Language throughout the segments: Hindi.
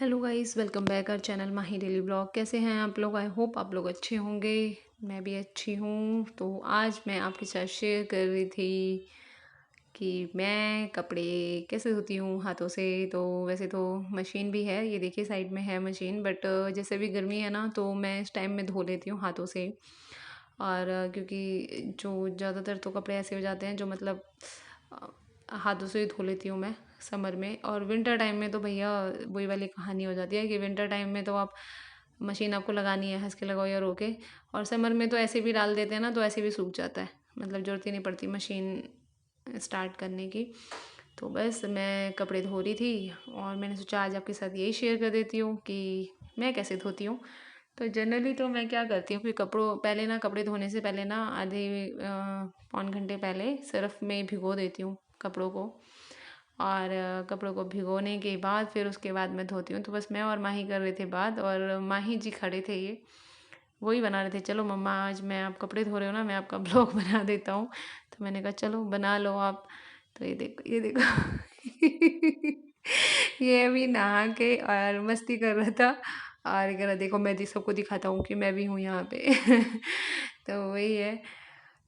Hello guys, welcome back our channel Mahi daily blog. कैसे हैं आप लोग? आई होप आप लोग अच्छे होंगे। मैं भी अच्छी हूँ। तो आज मैं आपके साथ शेयर कर रही थी कि मैं कपड़े कैसे धोती हूँ हाथों से। तो वैसे तो मशीन भी है, ये देखिए साइड में है मशीन, बट जैसे भी गर्मी है ना तो मैं इस टाइम में धो लेती हूँ हाथों से। और क्योंकि जो ज़्यादातर तो कपड़े ऐसे हो जाते हैं जो मतलब अ, हाथों से ही धो लेती हूँ मैं समर में। और विंटर टाइम में तो भैया वही वाली कहानी हो जाती है कि विंटर टाइम में तो आप मशीन आपको लगानी है, हंस के लगाओ या रोके। और समर में तो ऐसे भी डाल देते हैं ना तो ऐसे भी सूख जाता है, मतलब ज़रूरत ही नहीं पड़ती मशीन स्टार्ट करने की। तो बस मैं कपड़े धो रही थी और मैंने सोचा आज आपके साथ यही शेयर कर देती हूँ कि मैं कैसे धोती हूँ। तो जनरली तो मैं क्या करती हूँ कि कपड़ों पहले ना कपड़े धोने से पहले ना आधे पौन घंटे पहले सर्फ़ में भिगो देती हूँ कपड़ों को। और कपड़ों को भिगोने के बाद फिर उसके बाद मैं धोती हूँ। तो बस मैं और माही कर रहे थे बात, और माही जी खड़े थे, ये वही बना रहे थे, चलो मम्मा आज मैं आप कपड़े धो रहे हो ना, मैं आपका ब्लॉग बना देता हूँ। तो मैंने कहा चलो बना लो आप। तो ये देखो ये देखो ये अभी नहा के और मस्ती कर रहा था और कह रहा देखो मैं सबको दिखाता हूँ कि मैं भी हूँ यहाँ पे तो वही है।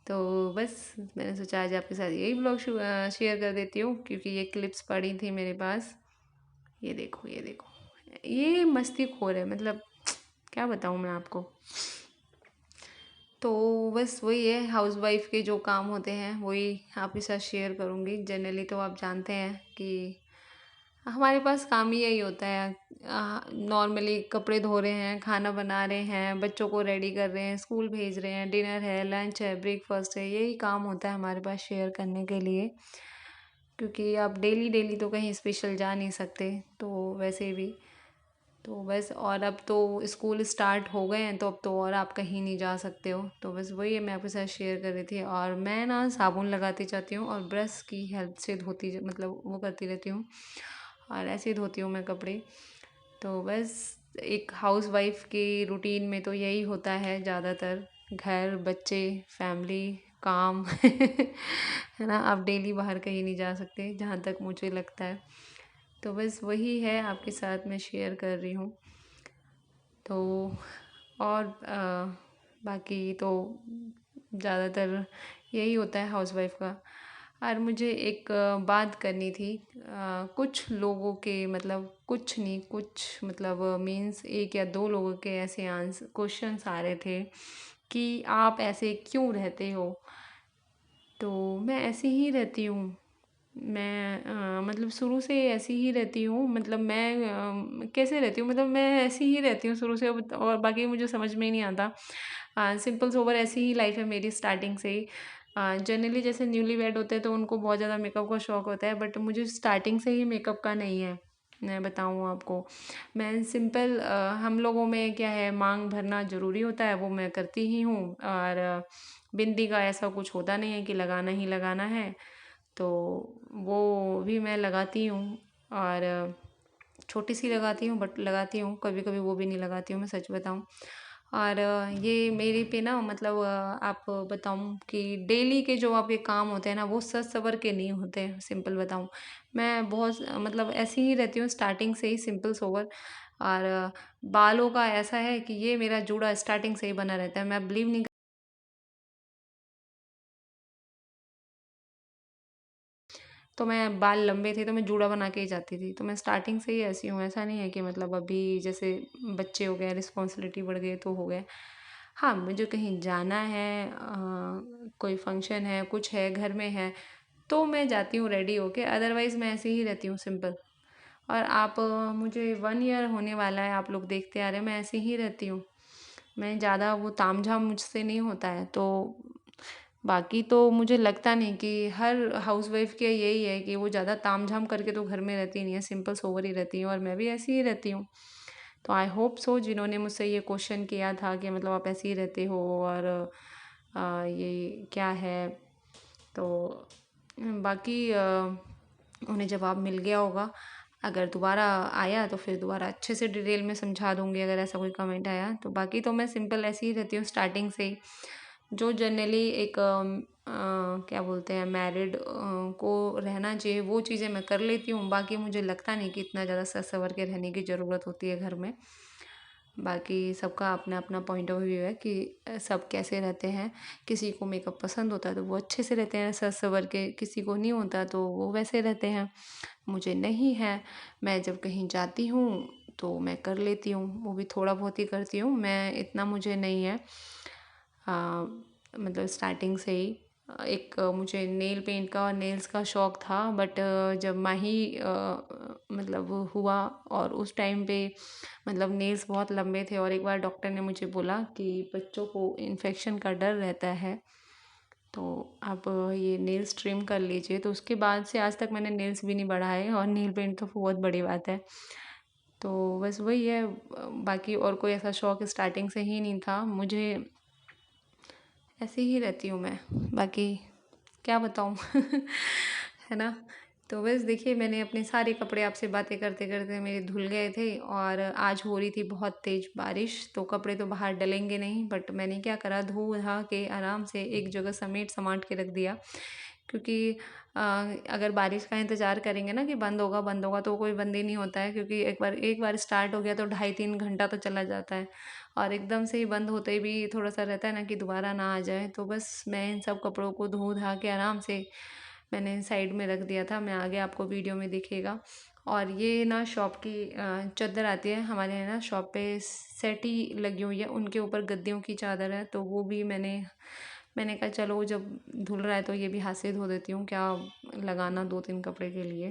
तो बस मैंने सोचा आज आपके साथ यही ब्लॉग शेयर कर देती हूँ, क्योंकि ये क्लिप्स पड़ी थी मेरे पास। ये देखो ये देखो, ये मस्ती खोर है, मतलब क्या बताऊँ मैं आपको। तो बस वही है, हाउसवाइफ के जो काम होते हैं वही आपके साथ शेयर करूँगी। जनरली तो आप जानते हैं कि हमारे पास काम ही यही होता है। नॉर्मली कपड़े धो रहे हैं, खाना बना रहे हैं, बच्चों को रेडी कर रहे हैं, स्कूल भेज रहे हैं, डिनर है, लंच है, ब्रेकफास्ट है, यही काम होता है हमारे पास शेयर करने के लिए। क्योंकि आप डेली डेली तो कहीं स्पेशल जा नहीं सकते, तो वैसे भी तो बस। और अब तो स्कूल स्टार्ट हो गए हैं तो अब तो और आप कहीं नहीं जा सकते हो। तो बस वही है, मैं आपके साथ शेयर कर रही थी। और मैं ना साबुन लगाती जाती हूँ और ब्रश की हेल्प से धोती मतलब वो करती रहती हूँ, और ऐसे ही धोती हूँ मैं कपड़े। तो बस एक हाउसवाइफ की रूटीन में तो यही होता है ज़्यादातर, घर, बच्चे, फैमिली, काम है ना। आप डेली बाहर कहीं नहीं जा सकते जहाँ तक मुझे लगता है। तो बस वही है आपके साथ मैं शेयर कर रही हूँ। तो और बाकी तो ज़्यादातर यही होता है हाउसवाइफ का। और मुझे एक बात करनी थी। कुछ लोगों के मतलब कुछ नहीं, कुछ मतलब मीन्स एक या दो लोगों के ऐसे आंसर क्वेश्चंस आ रहे थे कि आप ऐसे क्यों रहते हो। तो मैं ऐसे ही रहती हूँ। मैं मतलब शुरू से ऐसी ही रहती हूँ। मतलब मैं कैसे रहती हूँ, मतलब मैं ऐसी ही रहती हूँ शुरू से, और बाकी मुझे समझ में ही नहीं आता। सिंपल सोबर ऐसी ही लाइफ है मेरी स्टार्टिंग से ही। जनरली जैसे न्यूली वेड होते हैं तो उनको बहुत ज़्यादा मेकअप का शौक होता है, बट मुझे स्टार्टिंग से ही मेकअप का नहीं है। मैं बताऊँ आपको, मैं सिंपल हम लोगों में क्या है, मांग भरना ज़रूरी होता है, वो मैं करती ही हूँ। और बिंदी का ऐसा कुछ होता नहीं है कि लगाना ही लगाना है, तो वो भी मैं लगाती हूँ। और छोटी सी लगाती हूँ, बट लगाती हूँ, कभी कभी वो भी नहीं लगाती हूँ, मैं सच बताऊँ। और ये मेरे पे ना मतलब आप बताऊँ कि डेली के जो आपके काम होते हैं ना वो सच सवर के नहीं होते हैं। सिंपल बताऊँ, मैं बहुत मतलब ऐसी ही रहती हूँ स्टार्टिंग से ही, सिंपल सोवर। और बालों का ऐसा है कि ये मेरा जूड़ा स्टार्टिंग से ही बना रहता है। मैं बिलीव नहीं, तो मैं बाल लंबे थे तो मैं जूड़ा बना के ही जाती थी। तो मैं स्टार्टिंग से ही ऐसी हूँ, ऐसा नहीं है कि मतलब अभी जैसे बच्चे हो गए, रिस्पॉन्सिबिलिटी बढ़ गई तो हो गए। हाँ, मुझे कहीं जाना है, कोई फंक्शन है, कुछ है, घर में है, तो मैं जाती हूँ रेडी होके, अदरवाइज़ मैं ऐसे ही रहती हूँ सिंपल। और आप मुझे 1 ईयर होने वाला है, आप लोग देखते आ रहे हैं, मैं ऐसे ही रहती हूँ। मैं ज़्यादा वो तामझाम मुझसे नहीं होता है। तो बाकी तो मुझे लगता नहीं कि हर हाउसवाइफ के यही है कि वो ज़्यादा तामझाम करके तो घर में रहती नहीं है, सिंपल सोवर ही रहती है, और मैं भी ऐसी ही रहती हूँ। तो आई होप सो जिन्होंने मुझसे ये क्वेश्चन किया था कि मतलब आप ऐसे ही रहते हो और ये क्या है, तो बाकी उन्हें जवाब मिल गया होगा। अगर दोबारा आया तो फिर दोबारा अच्छे से डिटेल में समझा दूँगी अगर ऐसा कोई कमेंट आया तो। बाकी तो मैं सिंपल ऐसी ही रहती हूँ स्टार्टिंग से ही। जो जनरली एक क्या बोलते हैं मैरिड को रहना चाहिए वो चीज़ें मैं कर लेती हूँ। बाकी मुझे लगता नहीं कि इतना ज़्यादा सज संवर के रहने की ज़रूरत होती है घर में। बाकी सबका अपना अपना पॉइंट ऑफ व्यू है कि सब कैसे रहते हैं। किसी को मेकअप पसंद होता है तो वो अच्छे से रहते हैं सज संवर के, किसी को नहीं होता तो वो वैसे रहते हैं। मुझे नहीं है, मैं जब कहीं जाती हूँ तो मैं कर लेती हूँ, वो भी थोड़ा बहुत ही करती हूँ मैं, इतना मुझे नहीं है। मतलब स्टार्टिंग से ही एक मुझे नेल पेंट का और नेल्स का शौक़ था, बट जब माही मतलब हुआ और उस टाइम पे मतलब नेल्स बहुत लंबे थे और एक बार डॉक्टर ने मुझे बोला कि बच्चों को इन्फेक्शन का डर रहता है तो आप ये नेल्स ट्रिम कर लीजिए। तो उसके बाद से आज तक मैंने नेल्स भी नहीं बढ़ाए और नेल पेंट तो बहुत बड़ी बात है। तो बस वही है, बाकी और कोई ऐसा शौक़ स्टार्टिंग से ही नहीं था मुझे। ऐसे ही रहती हूँ मैं, बाकी क्या बताऊँ है ना। तो बस देखिए मैंने अपने सारे कपड़े आपसे बातें करते करते मेरे धुल गए थे और आज हो रही थी बहुत तेज़ बारिश, तो कपड़े तो बाहर डलेंगे नहीं, बट मैंने क्या करा, धो धा के आराम से एक जगह समेट समाट के रख दिया। क्योंकि अगर बारिश का इंतज़ार करेंगे ना कि बंद होगा तो कोई बंद ही नहीं होता है, क्योंकि एक बार स्टार्ट हो गया तो 2.5-3 घंटा तो चला जाता है और एकदम से ही बंद होते ही भी थोड़ा सा रहता है ना कि दोबारा ना आ जाए। तो बस मैं इन सब कपड़ों को धो धा के आराम से मैंने साइड में रख दिया था, मैं आगे आपको वीडियो में दिखेगा। और ये ना शॉप की चादर आती है हमारे यहाँ ना शॉप पे सेटी लगी हुई है, उनके ऊपर गद्दियों की चादर है, तो वो भी मैंने कहा चलो जब धुल रहा है तो ये भी हाथ से धो देती हूँ, क्या लगाना 2-3 कपड़े के लिए।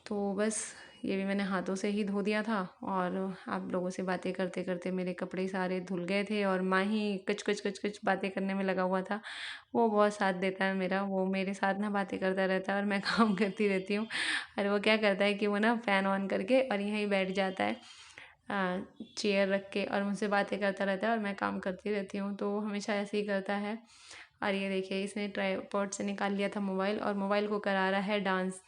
तो बस ये भी मैंने हाथों से ही धो दिया था और आप लोगों से बातें करते करते मेरे कपड़े सारे धुल गए थे और माँ ही कच कच कच कच बातें करने में लगा हुआ था। वो बहुत साथ देता है मेरा, वो मेरे साथ ना बातें करता रहता है और मैं काम करती रहती हूँ। और वो क्या करता है कि वो ना फ़ैन ऑन करके और यहीं बैठ जाता है चेयर रख के और मुझसे बातें करता रहता है और मैं काम करती रहती हूँ, तो वो हमेशा ऐसे ही करता है। और ये देखिए इसने ट्राईपॉड से निकाल लिया था मोबाइल और मोबाइल को करा रहा है डांस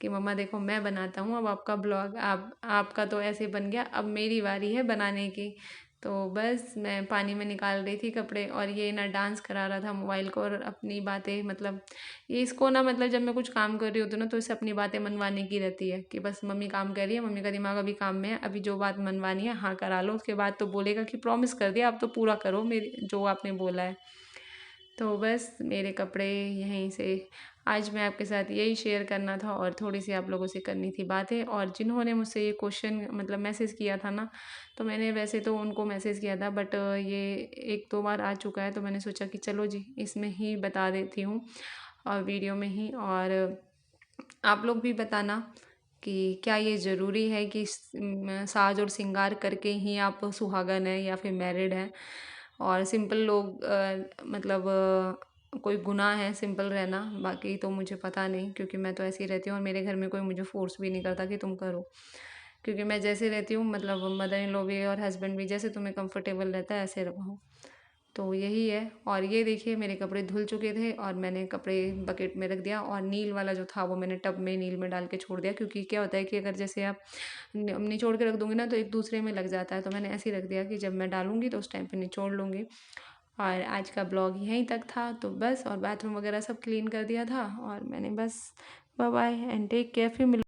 कि मम्मा देखो मैं बनाता हूँ अब आपका ब्लॉग, आप आपका तो ऐसे बन गया, अब मेरी बारी है बनाने की। तो बस मैं पानी में निकाल रही थी कपड़े और ये ना डांस करा रहा था मोबाइल को और अपनी बातें, मतलब ये इसको ना, मतलब जब मैं कुछ काम कर रही होती हूँ ना तो इसे अपनी बातें मनवाने की रहती है कि बस मम्मी काम कर रही है, मम्मी का दिमाग अभी काम में है, अभी जो बात मनवानी है हाँ करा लो, उसके बाद तो बोलेगा कि प्रॉमिस कर दिया अब तो पूरा करो मेरी जो आपने बोला है। तो बस मेरे कपड़े यहीं से आज मैं आपके साथ यही शेयर करना था और थोड़ी सी आप लोगों से करनी थी बातें। और जिन्होंने मुझसे ये क्वेश्चन मतलब मैसेज किया था ना, तो मैंने वैसे तो उनको मैसेज किया था, बट ये 1-2 बार आ चुका है तो मैंने सोचा कि चलो जी इसमें ही बता देती हूँ और वीडियो में ही। और आप लोग भी बताना कि क्या ये ज़रूरी है कि साज और श्रृंगार करके ही आप सुहागन हैं या फिर मैरिड हैं। और सिंपल लोग मतलब कोई गुनाह है सिंपल रहना, बाकी तो मुझे पता नहीं, क्योंकि मैं तो ऐसी रहती हूँ और मेरे घर में कोई मुझे फोर्स भी नहीं करता कि तुम करो, क्योंकि मैं जैसे रहती हूँ मतलब मदर इन लॉ भी और हस्बैंड भी जैसे तुम्हें कंफर्टेबल रहता है ऐसे रहो। तो यही है। और ये देखिए मेरे कपड़े धुल चुके थे और मैंने कपड़े बकेट में रख दिया और नील वाला जो था वो मैंने टब में नील में डाल के छोड़ दिया, क्योंकि क्या होता है कि अगर जैसे आप निचोड़ के रख दूँगी ना तो एक दूसरे में लग जाता है, तो मैंने ऐसे ही रख दिया कि जब मैं डालूँगी तो उस टाइम पे निचोड़ लूँगी। और आज का ब्लॉग यहीं तक था, तो बस, और बाथरूम वगैरह सब क्लीन कर दिया था और मैंने बस bye bye and take care, फिर मिल